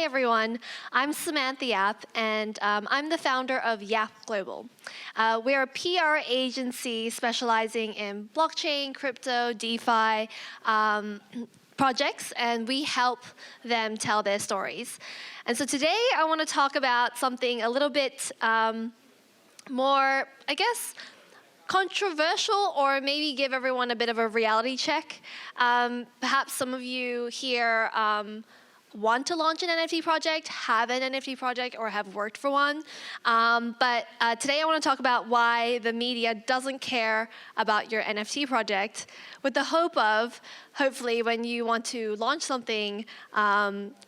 everyone. I'm Samantha Yap, and I'm the founder of Yap Global. We're a PR agency specializing in blockchain, crypto, DeFi projects, and we help them tell their stories. And so today I want to talk about something a little bit more, I guess, controversial, or maybe give everyone a bit of a reality check. Perhaps some of you here want to launch an NFT project, have an NFT project, or have worked for one. But today I want to talk about why the media doesn't care about your NFT project, with the hope of, hopefully, when you want to launch something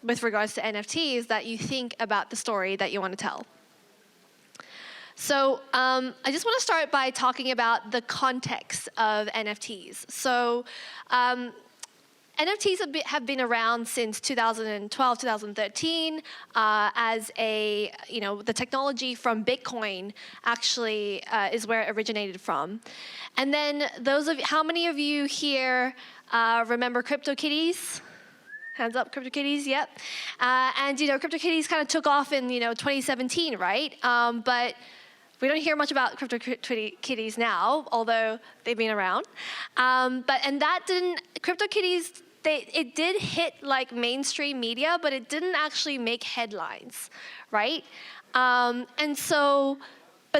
with regards to NFTs, that you think about the story that you want to tell. So I just want to start by talking about the context of NFTs. So NFTs have been around since 2012, 2013 as the technology from Bitcoin actually is where it originated from. And then how many of you here remember CryptoKitties? Hands up, CryptoKitties, yep. And CryptoKitties kind of took off in 2017, right? But we don't hear much about CryptoKitties now, although they've been around. CryptoKitties, it did hit like mainstream media, but it didn't actually make headlines, right? But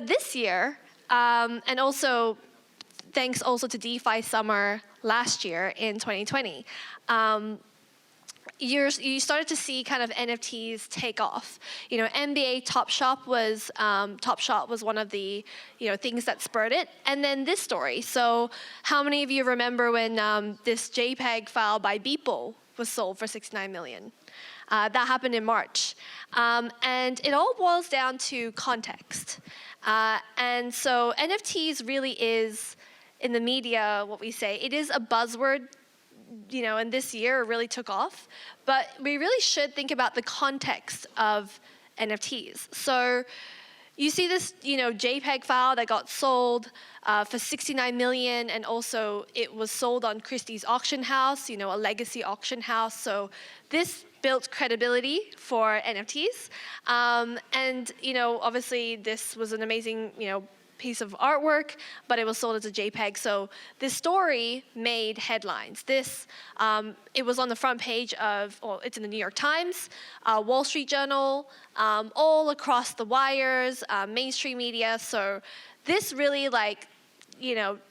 this year, and also thanks also to DeFi Summer last year in 2020, you started to see kind of NFTs take off. NBA Top Shot was one of the things that spurred it, and then this story. So, how many of you remember when this JPEG file by Beeple was sold for 69 million? That happened in March, and it all boils down to context. And so, NFTs really is in the media what we say. It is a buzzword. And this year it really took off. But we really should think about the context of NFTs. So you see this, JPEG file that got sold for 69 million, and also it was sold on Christie's auction house, a legacy auction house. So this built credibility for NFTs. And obviously this was an amazing, piece of artwork, but it was sold as a JPEG. So this story made headlines. It was on the front page it's in the New York Times, Wall Street Journal, all across the wires, mainstream media. So this really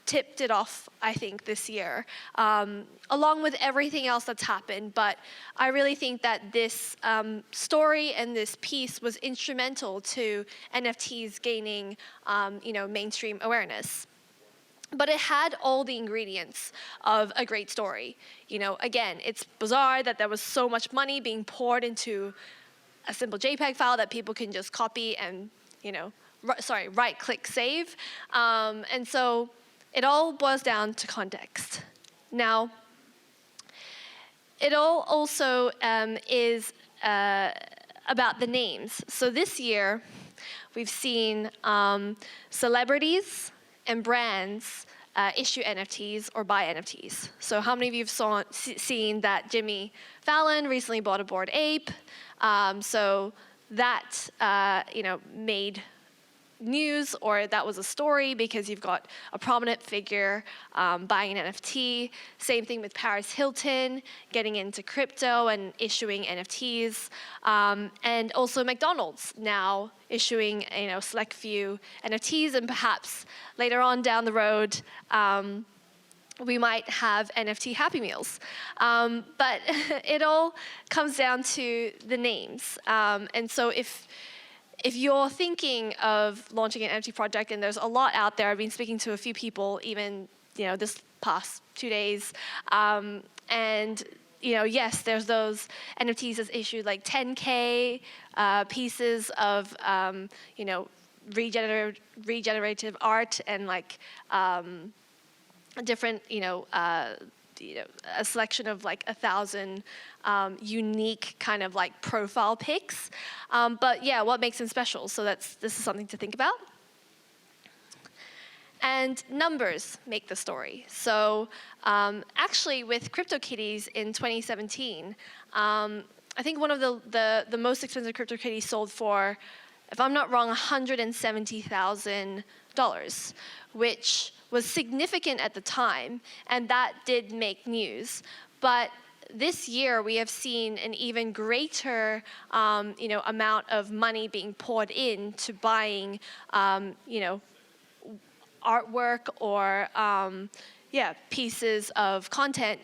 tipped it off, I think, this year, along with everything else that's happened. But I really think that this story and this piece was instrumental to NFTs gaining, mainstream awareness. But it had all the ingredients of a great story. Again, it's bizarre that there was so much money being poured into a simple JPEG file that people can just copy and, right-click save. And so it all boils down to context. Now, it all also is about the names. So this year, we've seen celebrities and brands issue NFTs or buy NFTs. So how many of you have seen that Jimmy Fallon recently bought a Bored Ape? So that made news, or that was a story because you've got a prominent figure buying an NFT. Same thing with Paris Hilton getting into crypto and issuing NFTs, and also McDonald's now issuing select few NFTs, and perhaps later on down the road we might have NFT Happy Meals. But it all comes down to the names, and so if you're thinking of launching an NFT project, and there's a lot out there, I've been speaking to a few people even, this past 2 days, and yes, there's those NFTs that's issued like 10K pieces of, regenerative art and different, a selection of 1,000 unique kind of profile pics. But yeah, what makes them special? So this is something to think about. And numbers make the story. So actually with CryptoKitties in 2017, I think one of the most expensive CryptoKitties sold for, if I'm not wrong, $170,000, which was significant at the time, and that did make news. But this year, we have seen an even greater, amount of money being poured into buying, artwork or pieces of content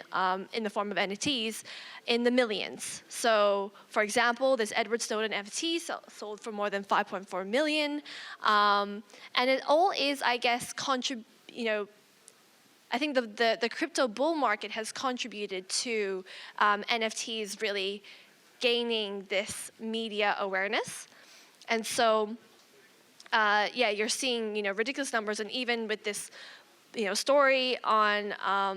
in the form of NFTs in the millions. So, for example, this Edward Snowden NFT sold for more than 5.4 million, and it all is, I guess, I think the crypto bull market has contributed to NFTs really gaining this media awareness. And so, you're seeing, ridiculous numbers. And even with this, story on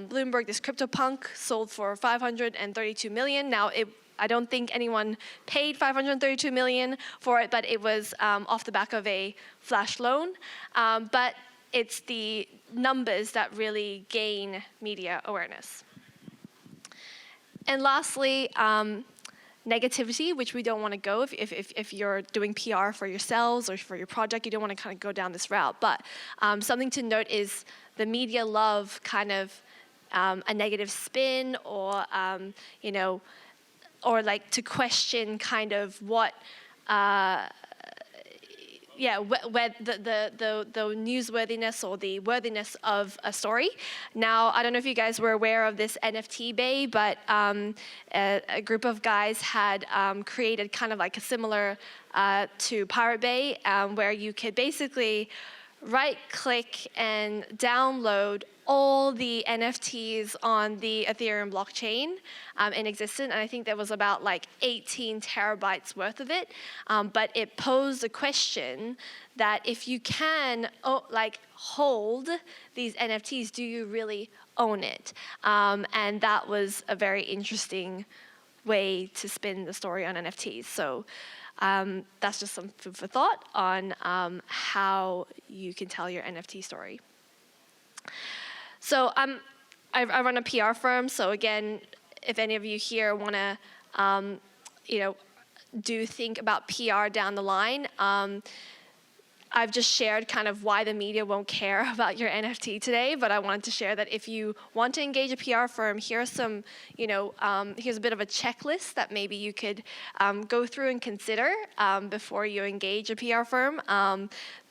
Bloomberg, this CryptoPunk sold for 532 million. Now, I don't think anyone paid 532 million for it, but it was off the back of a flash loan. But it's the numbers that really gain media awareness. And lastly, negativity, which we don't want to go. If you're doing PR for yourselves or for your project, you don't want to kind of go down this route. But something to note is the media love kind of a negative spin or, or like to question kind of what, where the newsworthiness or the worthiness of a story. Now, I don't know if you guys were aware of this NFT Bay, but a group of guys had created kind of like a similar to Pirate Bay, where you could basically right-click and download all the NFTs on the Ethereum blockchain in existence, and I think there was about like 18 terabytes worth of it. But it posed a question that if you can hold these NFTs, do you really own it? And that was a very interesting way to spin the story on NFTs. So that's just some food for thought on how you can tell your NFT story. So I run a PR firm. So again, if any of you here want to, think about PR down the line, I've just shared kind of why the media won't care about your NFT today, but I wanted to share that if you want to engage a PR firm, here's some, here's a bit of a checklist that maybe you could go through and consider before you engage a PR firm.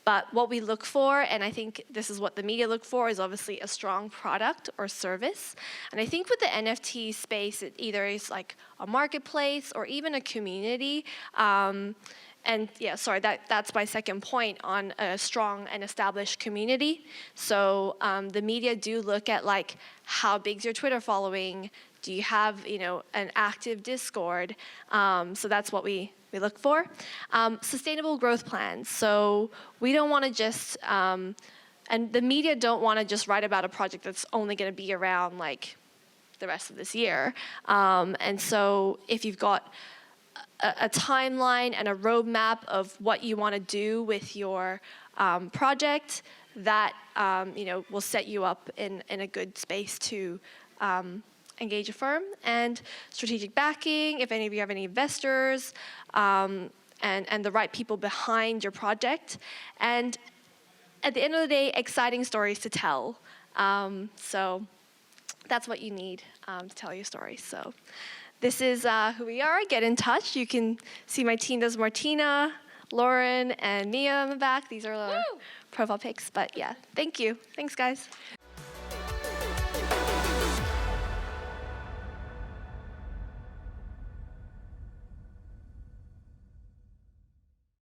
But what we look for, and I think this is what the media look for, is obviously a strong product or service. And I think with the NFT space, it either is like a marketplace or even a community. That's my second point on a strong and established community. So the media do look at like how big's your Twitter following? Do you have an active Discord? So that's what we look for. Sustainable growth plans. So we don't want to just, and the media don't want to just write about a project that's only going to be around like the rest of this year. And so if you've got a timeline and a roadmap of what you want to do with your project, that will set you up in a good space to engage a firm. And strategic backing, if any of you have any investors, and the right people behind your project. And at the end of the day, exciting stories to tell. So that's what you need to tell your story. So this is who we are. Get in touch. You can see my team. There's Martina, Lauren, and Mia in the back. These are our profile pics. But yeah, thank you. Thanks, guys.